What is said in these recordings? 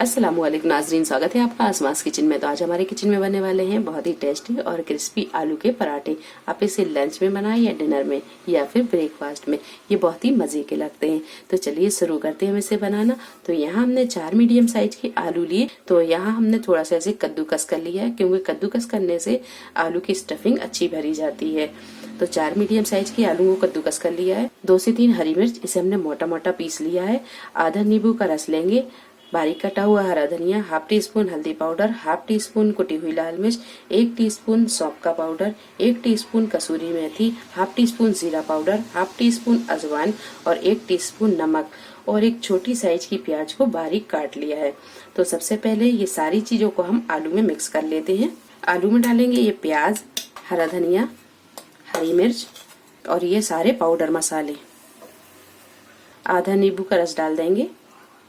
अस्सलाम वालेकुम नाजरीन, स्वागत है आपका आसमास किचन में। तो आज हमारे किचन में बनने वाले हैं बहुत ही टेस्टी और क्रिस्पी आलू के पराठे। आप इसे लंच में बनाएं या डिनर में या फिर ब्रेकफास्ट में, ये बहुत ही मजे के लगते हैं। तो चलिए शुरू करते हैं हम इसे बनाना। तो यहाँ हमने 4 मीडियम साइज के आलू लिए। तो यहाँ हमने थोड़ा सा ऐसे कद्दूकस कर लिया है, क्योंकि कद्दूकस करने से आलू की स्टफिंग अच्छी भरी जाती है। तो 4 मीडियम साइज के आलू को कद्दूकस कर लिया है। 2 से 3 हरी मिर्च, इसे हमने मोटा मोटा पीस लिया है। आधा नींबू का रस लेंगे, बारीक कटा हुआ हरा धनिया, हाफ टी स्पून हल्दी पाउडर, हाफ टी स्पून कुटी हुई लाल मिर्च, 1 टीस्पून सौंफ का पाउडर, 1 टीस्पून कसूरी मेथी, हाफ टी स्पून जीरा पाउडर, हाफ टी स्पून अजवाइन और 1 टीस्पून नमक और एक छोटी साइज की प्याज को बारीक काट लिया है। तो सबसे पहले ये सारी चीजों को हम आलू में मिक्स कर लेते हैं। आलू में डालेंगे ये प्याज, हरा धनिया, हरी मिर्च और ये सारे पाउडर मसाले। आधा नींबू का रस डाल देंगे।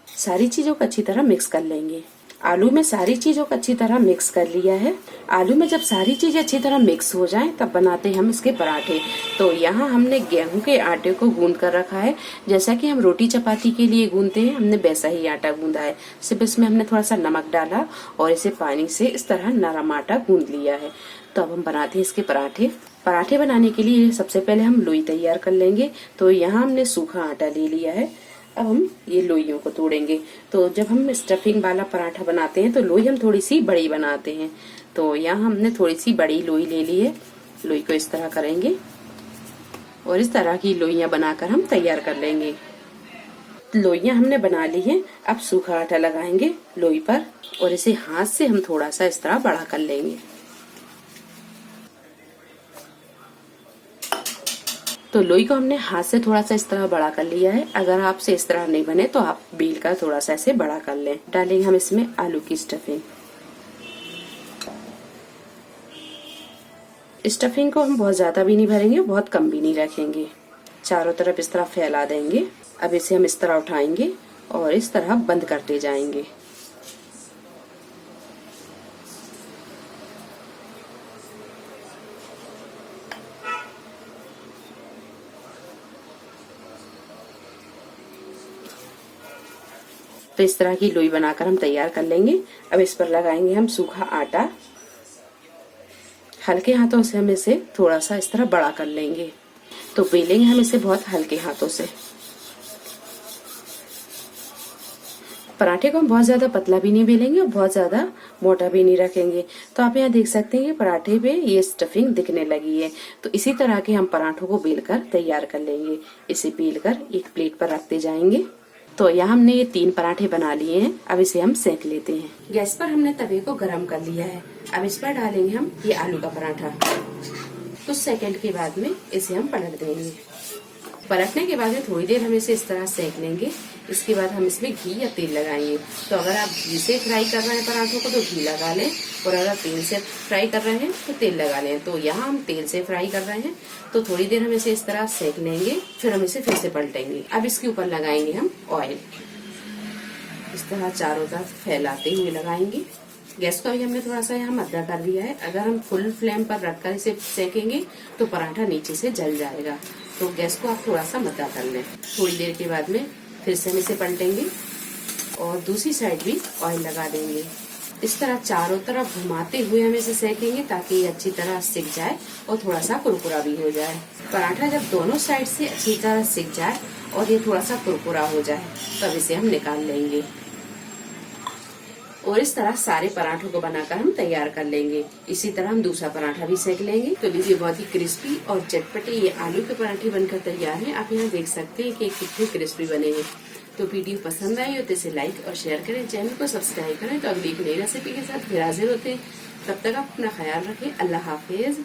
सारी चीजों को अच्छी तरह मिक्स कर लेंगे। आलू में सारी चीजों को अच्छी तरह मिक्स कर लिया है। आलू में जब सारी चीजें अच्छी तरह मिक्स हो जाएं, तब बनाते हैं हम इसके पराठे। तो यहाँ हमने गेहूं के आटे को गूंद कर रखा है, जैसा कि हम रोटी चपाती के लिए गूंदते हैं, हमने वैसा ही आटा गूंदा है। सिर्फ इसमें हमने थोड़ा सा नमक डाला और इसे पानी से इस तरह नरम आटा गूंद लिया है। तो अब हम बनाते हैं इसके पराठे। पराठे बनाने के लिए सबसे पहले हम लोई तैयार कर लेंगे। तो यहाँ हमने सूखा आटा ले लिया है। अब हम ये लोइयों को तोड़ेंगे। तो जब हम स्टफिंग वाला पराठा बनाते हैं तो लोई हम थोड़ी सी बड़ी बनाते हैं। तो यहाँ हमने थोड़ी सी बड़ी लोई ले ली है। लोई को इस तरह करेंगे और इस तरह की लोइयां बनाकर हम तैयार कर लेंगे। लोइयां हमने बना ली हैं। अब सूखा आटा लगाएंगे लोई पर और इसे हाथ से हम थोड़ा सा इस तरह बड़ा कर लेंगे। तो लोई को हमने हाथ से थोड़ा सा इस तरह बड़ा कर लिया है। अगर आपसे इस तरह नहीं बने तो आप बेल कर थोड़ा सा ऐसे बड़ा कर लें। डालेंगे हम इसमें आलू की स्टफिंग। स्टफिंग को हम बहुत ज्यादा भी नहीं भरेंगे, बहुत कम भी नहीं रखेंगे। चारों तरफ इस तरह फैला देंगे। अब इसे हम इस तरह उठाएंगे और इस तरह बंद करते जाएंगे। तो इस तरह की लोई बनाकर हम तैयार कर लेंगे। अब इस पर लगाएंगे हम सूखा आटा। हल्के हाथों से हम इसे थोड़ा सा इस तरह बड़ा कर लेंगे। तो बेलेंगे हम इसे बहुत हल्के हाथों से। पराठे को हम बहुत ज्यादा पतला भी नहीं बेलेंगे और बहुत ज्यादा मोटा भी नहीं रखेंगे। तो आप यहाँ देख सकते हैं कि पराठे पे ये स्टफिंग दिखने लगी है। तो इसी तरह के हम पराठों को बेलकर तैयार कर लेंगे। इसे बेलकर एक प्लेट पर रखते जाएंगे। तो यहाँ हमने ये 3 पराठे बना लिए हैं। अब इसे हम सेक लेते हैं। गैस पर हमने तवे को गरम कर लिया है। अब इस पर डालेंगे हम ये आलू का पराठा। कुछ सेकंड के बाद में इसे हम पलट देंगे। पलटने के बाद में थोड़ी देर हम इसे इस तरह सेक लेंगे। इसके बाद हम इसमें घी या तेल लगाएंगे। तो अगर आप घी से फ्राई कर रहे हैं पराठों को तो घी लगा लें, और अगर तेल से फ्राई कर रहे हैं तो तेल लगा लें। तो यहाँ हम तेल से फ्राई कर रहे हैं। तो थोड़ी देर हम इसे इस तरह सेक लेंगे, फिर हम इसे फिर से पलटेंगे। अब इसके ऊपर लगाएंगे हम ऑयल। इस तरह चारों तरफ फैलाते हुए लगाएंगे। गैस को भी हमने थोड़ा सा यहाँ मध्य कर दिया है। अगर हम फुल फ्लेम पर रखकर इसे सेकेंगे तो पराठा नीचे से जल जाएगा। तो गैस को आप थोड़ा सा मध्य कर लें। थोड़ी देर के बाद में फिर से हम इसे पलटेंगे और दूसरी साइड भी ऑयल लगा देंगे। इस तरह चारों तरफ घुमाते हुए हम इसे सेकेंगे ताकि ये अच्छी तरह सिक जाए और थोड़ा सा कुरकुरा भी हो जाए। पराठा जब दोनों साइड से अच्छी तरह सिक जाए और ये थोड़ा सा कुरकुरा हो जाए, तब इसे हम निकाल लेंगे। और इस तरह सारे पराठों को बनाकर हम तैयार कर लेंगे। इसी तरह हम दूसरा पराठा भी सेक लेंगे। तो लीजिए, बहुत ही क्रिस्पी और चटपटे ये आलू के पराठे बनकर तैयार हैं। आप यहाँ देख सकते हैं कि कितने क्रिस्पी बने हैं। तो वीडियो पसंद आई हो तो इसे लाइक और शेयर करें, चैनल को सब्सक्राइब करें। तो अगली एक नई रेसिपी के साथ फिर हाजिर होते हैं। तब तक आप अपना ख्याल रखें। अल्लाह हाफिज।